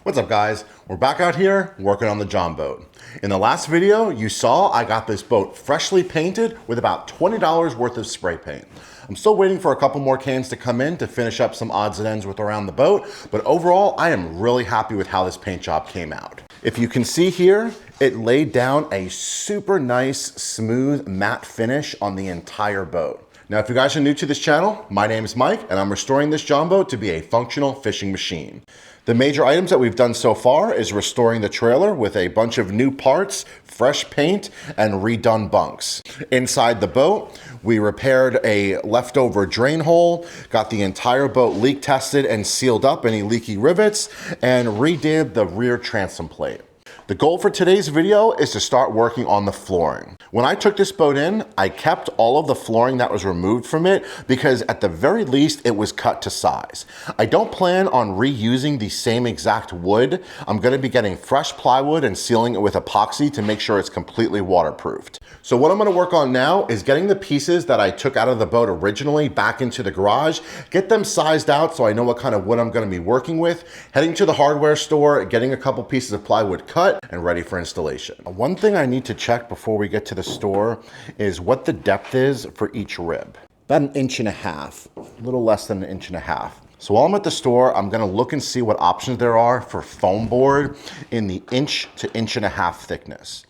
What's up guys? We're back out here working on the Jon Boat. In the last video you saw I got this boat freshly painted with about $20 worth of spray paint. I'm still waiting for a couple more cans to come in to finish up some odds and ends with around the boat, but overall I am really happy with how this paint job came out. If you can see here, it laid down a super nice, smooth, matte finish on the entire boat. Now, if you guys are new to this channel, my name is Mike, and I'm restoring this Jon Boat to be a functional fishing machine. The major items that we've done so far is restoring the trailer with a bunch of new parts, fresh paint, and redone bunks. Inside the boat, we repaired a leftover drain hole, got the entire boat leak tested and sealed up any leaky rivets, and redid the rear transom plate. The goal for today's video is to start working on the flooring. When I took this boat in, I kept all of the flooring that was removed from it because at the very least it was cut to size. I don't plan on reusing the same exact wood. I'm gonna be getting fresh plywood and sealing it with epoxy to make sure it's completely waterproofed. So what I'm gonna work on now is getting the pieces that I took out of the boat originally back into the garage, get them sized out so I know what kind of wood I'm gonna be working with, heading to the hardware store, getting a couple pieces of plywood cut, and ready for installation. One thing I need to check before we get to the store is what the depth is for each rib. About 1.5 inches, a little less than 1.5 inches. So while I'm at the store, I'm gonna look and see what options there are for foam board in the 1 to 1.5 inch thickness.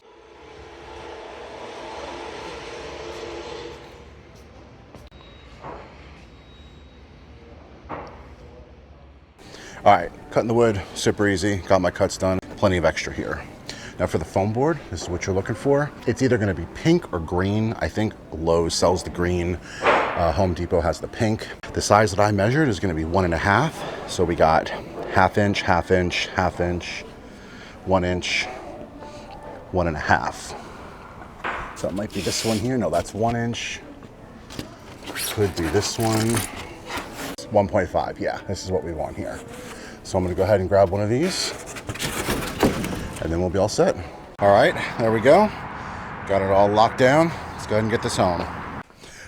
All right, cutting the wood, super easy. Got my cuts done, plenty of extra here. Now for the foam board, this is what you're looking for. It's either gonna be pink or green. I think Lowe's sells the green, Home Depot has the pink. The size that I measured is gonna be 1.5. So we got 1/2 inch, 1/2 inch, 1/2 inch, 1 inch, 1.5. So it might be this one here. No, that's 1 inch. Could be this one. 1.5, yeah, this is what we want here. So I'm gonna go ahead and grab one of these and then we'll be all set. All right, there we go. Got it all locked down. Let's go ahead and get this home.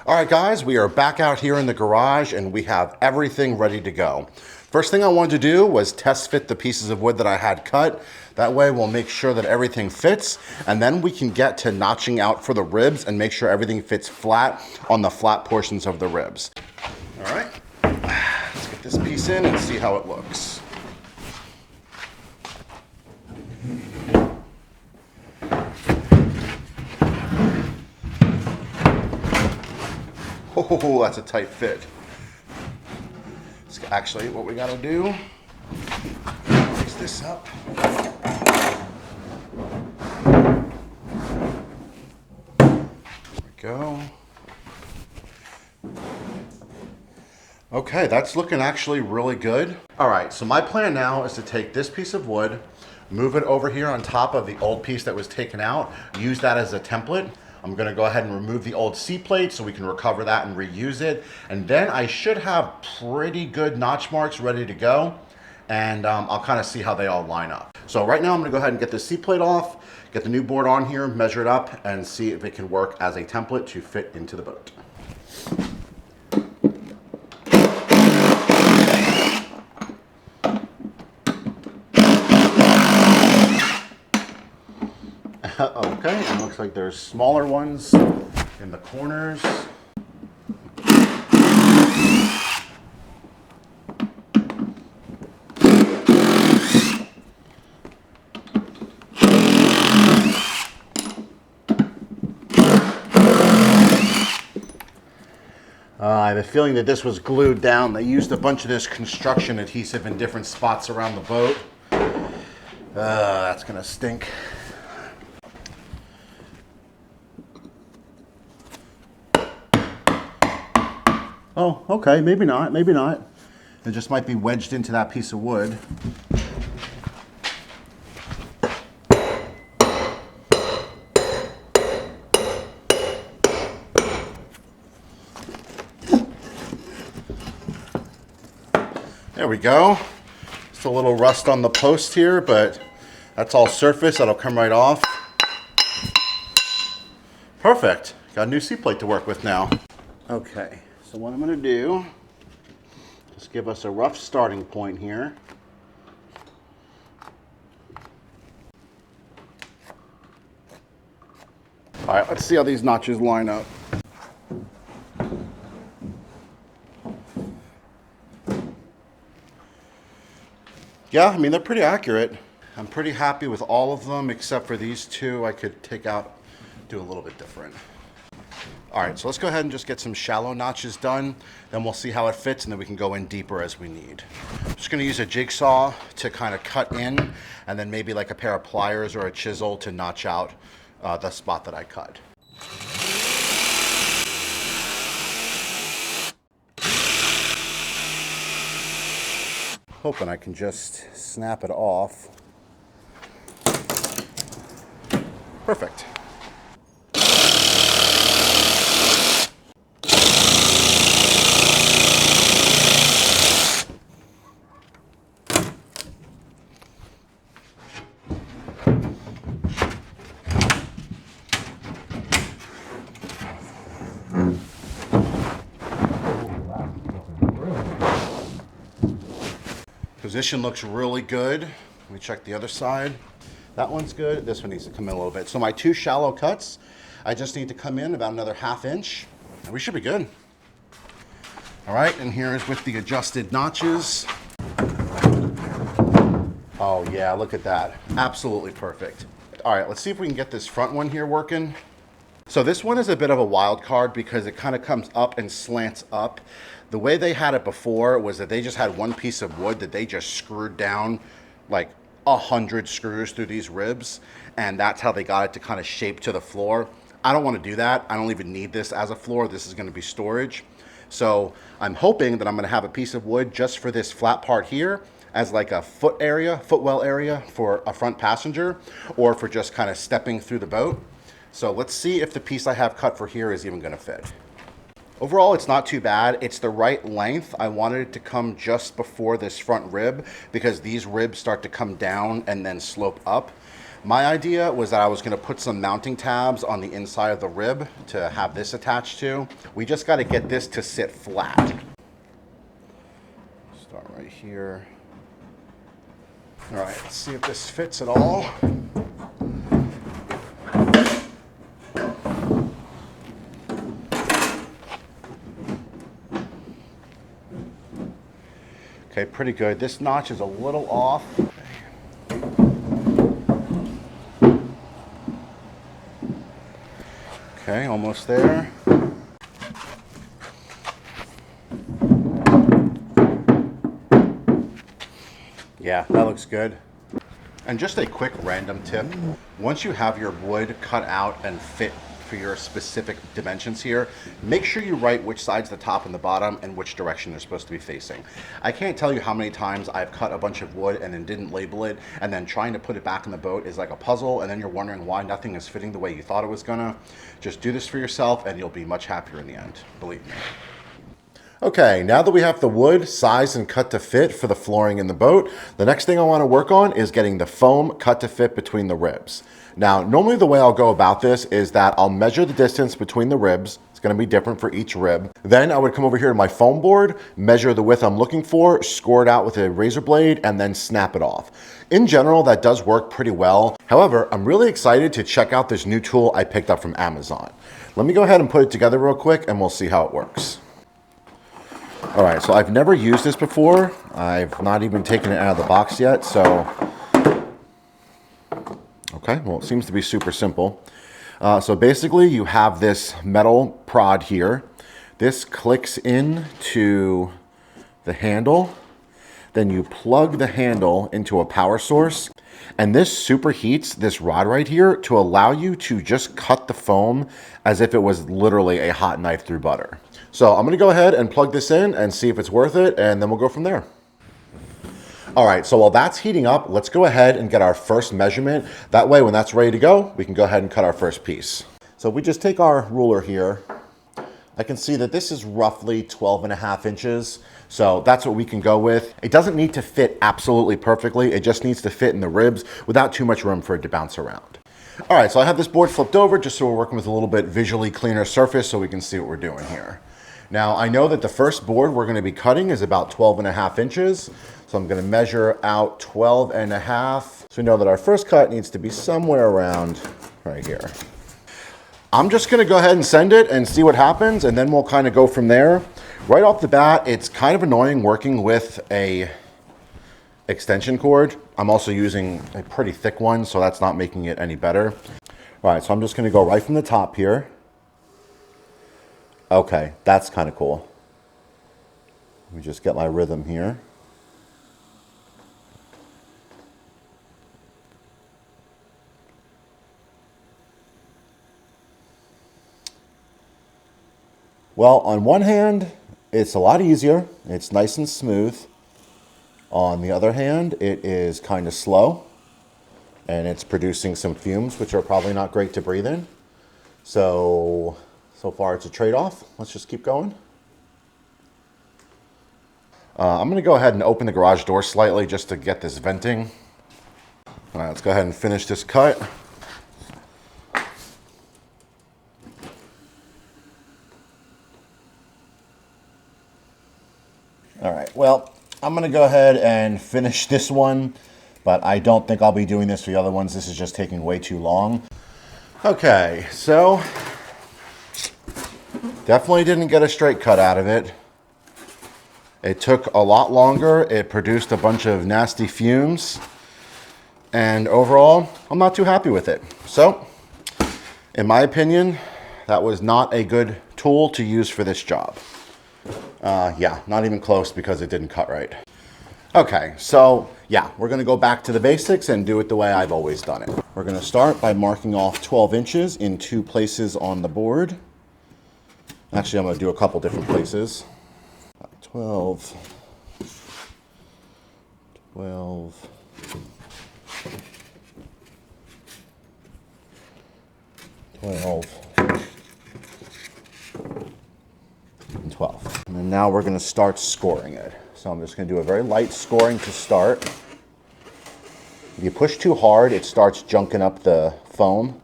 All right, guys, we are back out here in the garage and we have everything ready to go. First thing I wanted to do was test fit the pieces of wood that I had cut. That way we'll make sure that everything fits and then we can get to notching out for the ribs and make sure everything fits flat on the flat portions of the ribs. All right, let's get this piece in and see how it looks. Oh, that's a tight fit. Actually, what we gotta do, fix this up. There we go. Okay, that's looking actually really good. All right, so my plan now is to take this piece of wood, move it over here on top of the old piece that was taken out, use that as a template. I'm gonna go ahead and remove the old C-plate so we can recover that and reuse it. And then I should have pretty good notch marks ready to go. And I'll kind of see how they all line up. So right now I'm gonna go ahead and get the C-plate off, get the new board on here, measure it up, and see if it can work as a template to fit into the boat. Okay, it looks like there's smaller ones in the corners. I have a feeling that this was glued down. They used a bunch of this construction adhesive in different spots around the boat. That's gonna stink. Oh, okay, maybe not, maybe not. It just might be wedged into that piece of wood. There we go. Just a little rust on the post here, but that's all surface, that'll come right off. Perfect, got a new C-plate to work with now. Okay. So what I'm going to do, just give us a rough starting point here. All right, let's see how these notches line up. Yeah, I mean, they're pretty accurate. I'm pretty happy with all of them, except for these two I could take out, do a little bit different. All right, so let's go ahead and just get some shallow notches done. Then we'll see how it fits, and then we can go in deeper as we need. I'm just gonna use a jigsaw to kind of cut in, and then maybe like a pair of pliers or a chisel to notch out the spot that I cut. Hoping I can just snap it off. Perfect. Position looks really good. Let me check the other side. That one's good. This one needs to come in a little bit. So my two shallow cuts, I just need to come in about another ½ inch, and we should be good. All right, and here is with the adjusted notches. Oh yeah, look at that. Absolutely perfect. All right, let's see if we can get this front one here working. So this one is a bit of a wild card because it kind of comes up and slants up. The way they had it before was that they just had one piece of wood that they just screwed down like 100 screws through these ribs, and that's how they got it to kind of shape to the floor. I don't want to do that. I don't even need this as a floor. This is going to be storage. So I'm hoping that I'm going to have a piece of wood just for this flat part here as like a footwell area for a front passenger, or for just kind of stepping through the boat. So let's see if the piece I have cut for here is even going to fit. Overall, it's not too bad. It's the right length. I wanted it to come just before this front rib because these ribs start to come down and then slope up. My idea was that I was going to put some mounting tabs on the inside of the rib to have this attached to. We just got to get this to sit flat. Start right here. All right, let's see if this fits at all. Okay, pretty good. This notch is a little off. Okay, almost there. Yeah, that looks good. And just a quick random tip. Once you have your wood cut out and fit for your specific dimensions here, make sure you write which side's the top and the bottom and which direction they're supposed to be facing. I can't tell you how many times I've cut a bunch of wood and then didn't label it, and then trying to put it back in the boat is like a puzzle, and then you're wondering why nothing is fitting the way you thought it was gonna. Just do this for yourself and you'll be much happier in the end, believe me. Okay, now that we have the wood sized and cut to fit for the flooring in the boat, the next thing I want to work on is getting the foam cut to fit between the ribs. Now, normally the way I'll go about this is that I'll measure the distance between the ribs. It's going to be different for each rib. Then I would come over here to my foam board, measure the width I'm looking for, score it out with a razor blade, and then snap it off. In general, that does work pretty well. However, I'm really excited to check out this new tool I picked up from Amazon. Let me go ahead and put it together real quick and we'll see how it works. All right, so I've never used this before. I've not even taken it out of the box yet, so. Okay, well, it seems to be super simple. So basically you have this metal prod here. This clicks into the handle. Then you plug the handle into a power source. And this superheats this rod right here to allow you to just cut the foam as if it was literally a hot knife through butter. So I'm gonna go ahead and plug this in and see if it's worth it, and then we'll go from there. All right, so while that's heating up, let's go ahead and get our first measurement. That way, when that's ready to go, we can go ahead and cut our first piece. So if we just take our ruler here, I can see that this is roughly 12.5 inches. So that's what we can go with. It doesn't need to fit absolutely perfectly. It just needs to fit in the ribs without too much room for it to bounce around. All right, so I have this board flipped over just so we're working with a little bit visually cleaner surface so we can see what we're doing here. Now, I know that the first board we're gonna be cutting is about 12.5 inches. So I'm gonna measure out 12.5. So we know that our first cut needs to be somewhere around right here. I'm just gonna go ahead and send it and see what happens, and then we'll kind of go from there. Right off the bat, it's kind of annoying working with a extension cord. I'm also using a pretty thick one, so that's not making it any better. All right, so I'm just gonna go right from the top here. Okay, that's kind of cool. Let me just get my rhythm here. Well, on one hand, it's a lot easier. It's nice and smooth. On the other hand, it is kind of slow, and it's producing some fumes, which are probably not great to breathe in. So far it's a trade-off. Let's just keep going. I'm gonna go ahead and open the garage door slightly just to get this venting. All right, let's go ahead and finish this cut. All right, well, I'm gonna go ahead and finish this one, but I don't think I'll be doing this for the other ones. This is just taking way too long. Okay, so definitely didn't get a straight cut out of it. It took a lot longer. It produced a bunch of nasty fumes, and overall, I'm not too happy with it. So, in my opinion, that was not a good tool to use for this job. Yeah, not even close because it didn't cut right. Okay, so yeah, we're gonna go back to the basics and do it the way I've always done it. We're gonna start by marking off 12 inches in 2 places on the board. Actually, I'm gonna do a couple different places. 12, 12, 12, 12. And then now we're going to start scoring it. So I'm just going to do a very light scoring to start. If you push too hard, it starts junking up the foam.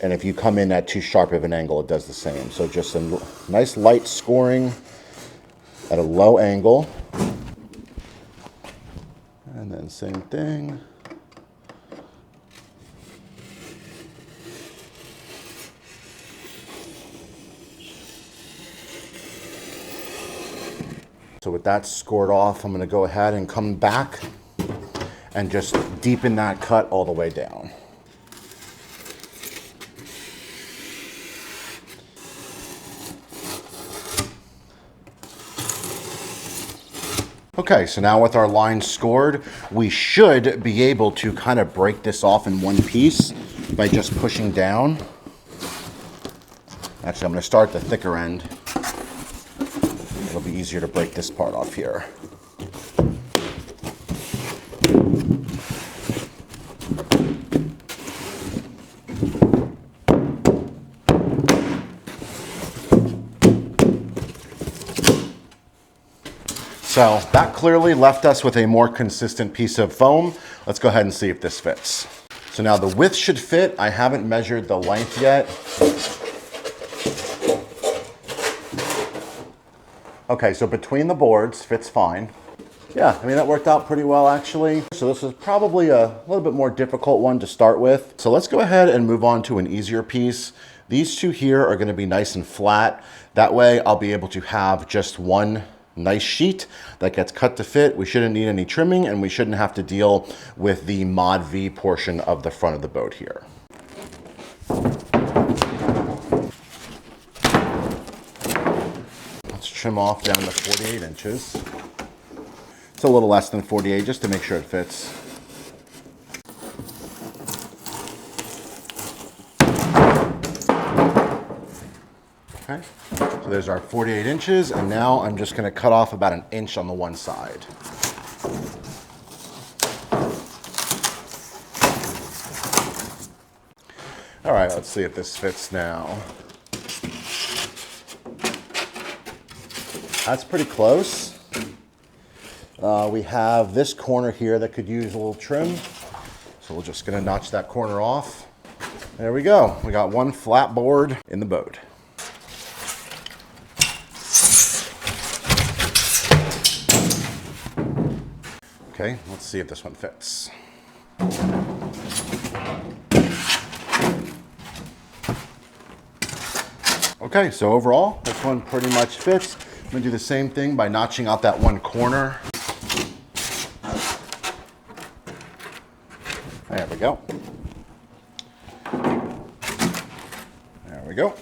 And if you come in at too sharp of an angle, it does the same. So just a nice light scoring at a low angle. And then same thing. So with that scored off, I'm going to go ahead and come back and just deepen that cut all the way down. Okay, so now with our line scored, we should be able to kind of break this off in one piece by just pushing down. Actually, I'm going to start the thicker end. It'll be easier to break this part off here. So that clearly left us with a more consistent piece of foam. Let's go ahead and see if this fits. So now the width should fit. I haven't measured the length yet. Okay, so between the boards fits fine. Yeah, I mean, that worked out pretty well actually. So this is probably a little bit more difficult one to start with. So let's go ahead and move on to an easier piece. These two here are gonna be nice and flat. That way I'll be able to have just one nice sheet that gets cut to fit. We shouldn't need any trimming, and we shouldn't have to deal with the Mod V portion of the front of the boat here. Let's trim off down to 48 inches. It's a little less than 48 just to make sure it fits. Okay, so there's our 48 inches, and now I'm just gonna cut off about an inch on the one side. All right, let's see if this fits now. That's pretty close. We have this corner here that could use a little trim, so we're just gonna notch that corner off. There we go. We got one flat board in the boat. Okay, let's see if this one fits. Okay, so overall, this one pretty much fits. I'm gonna do the same thing by notching out that one corner. There we go. There we go.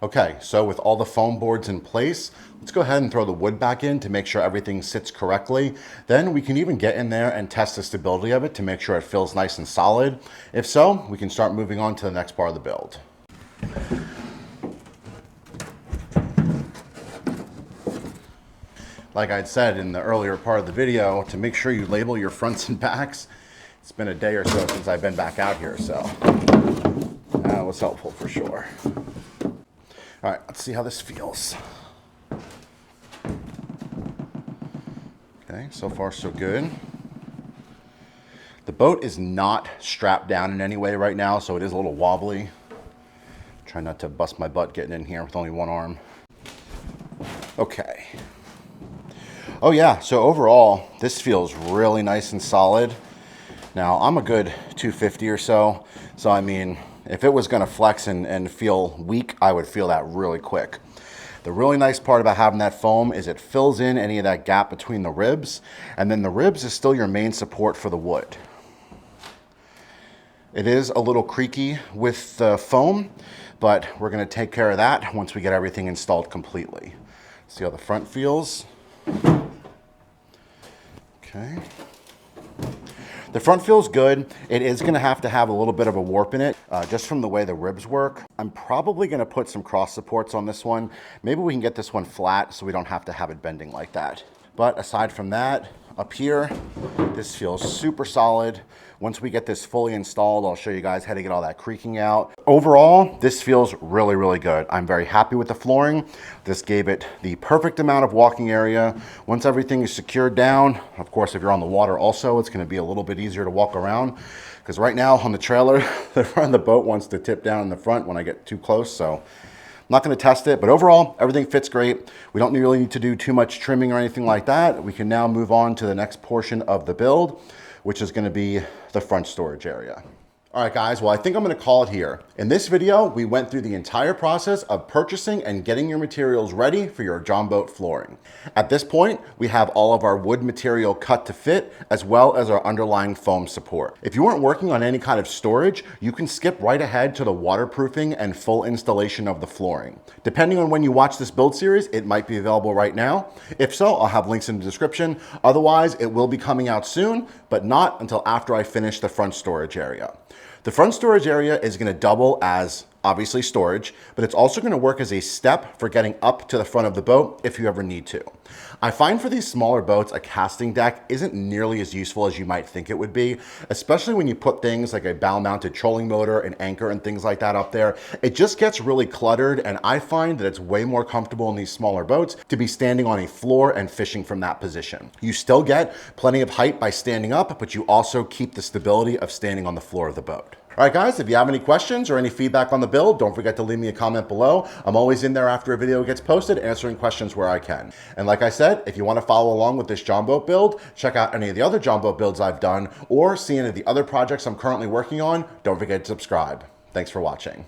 Okay, so with all the foam boards in place, let's go ahead and throw the wood back in to make sure everything sits correctly. Then we can even get in there and test the stability of it to make sure it feels nice and solid. If so, we can start moving on to the next part of the build. Like I'd said in the earlier part of the video, to make sure you label your fronts and backs. It's been a day or so since I've been back out here, so that was helpful for sure. All right, let's see how this feels. Okay, so far so good. The boat is not strapped down in any way right now, so it is a little wobbly. Try not to bust my butt getting in here with only one arm. Okay. Oh yeah, so overall, this feels really nice and solid. Now, I'm a good 250 or so, so I mean, if it was gonna flex and feel weak, I would feel that really quick. The really nice part about having that foam is it fills in any of that gap between the ribs, and then the ribs is still your main support for the wood. It is a little creaky with the foam, but we're gonna take care of that once we get everything installed completely. See how the front feels? Okay. The front feels good. It is gonna have to have a little bit of a warp in it, just from the way the ribs work. I'm probably gonna put some cross supports on this one. Maybe we can get this one flat so we don't have to have it bending like that. But aside from that, up here, this feels super solid. Once we get this fully installed, I'll show you guys how to get all that creaking out. Overall, this feels really, really good. I'm very happy with the flooring. This gave it the perfect amount of walking area. Once everything is secured down, of course, if you're on the water also, it's gonna be a little bit easier to walk around. Because right now on the trailer, the front of the boat wants to tip down in the front when I get too close, so I'm not gonna test it, but overall, everything fits great. We don't really need to do too much trimming or anything like that. We can now move on to the next portion of the build, which is gonna be the front storage area. All right, guys, well, I think I'm gonna call it here. In this video, we went through the entire process of purchasing and getting your materials ready for your Jon Boat flooring. At this point, we have all of our wood material cut to fit, as well as our underlying foam support. If you weren't working on any kind of storage, you can skip right ahead to the waterproofing and full installation of the flooring. Depending on when you watch this build series, it might be available right now. If so, I'll have links in the description. Otherwise, it will be coming out soon, but not until after I finish the front storage area. The front storage area is gonna double as obviously storage, but it's also gonna work as a step for getting up to the front of the boat if you ever need to. I find for these smaller boats, a casting deck isn't nearly as useful as you might think it would be, especially when you put things like a bow-mounted trolling motor, an anchor, and things like that up there. It just gets really cluttered, and I find that it's way more comfortable in these smaller boats to be standing on a floor and fishing from that position. You still get plenty of height by standing up, but you also keep the stability of standing on the floor of the boat. All right, guys, if you have any questions or any feedback on the build, don't forget to leave me a comment below. I'm always in there after a video gets posted, answering questions where I can. And like I said, if you want to follow along with this Jon Boat build, check out any of the other Jon Boat builds I've done, or see any of the other projects I'm currently working on, don't forget to subscribe. Thanks for watching.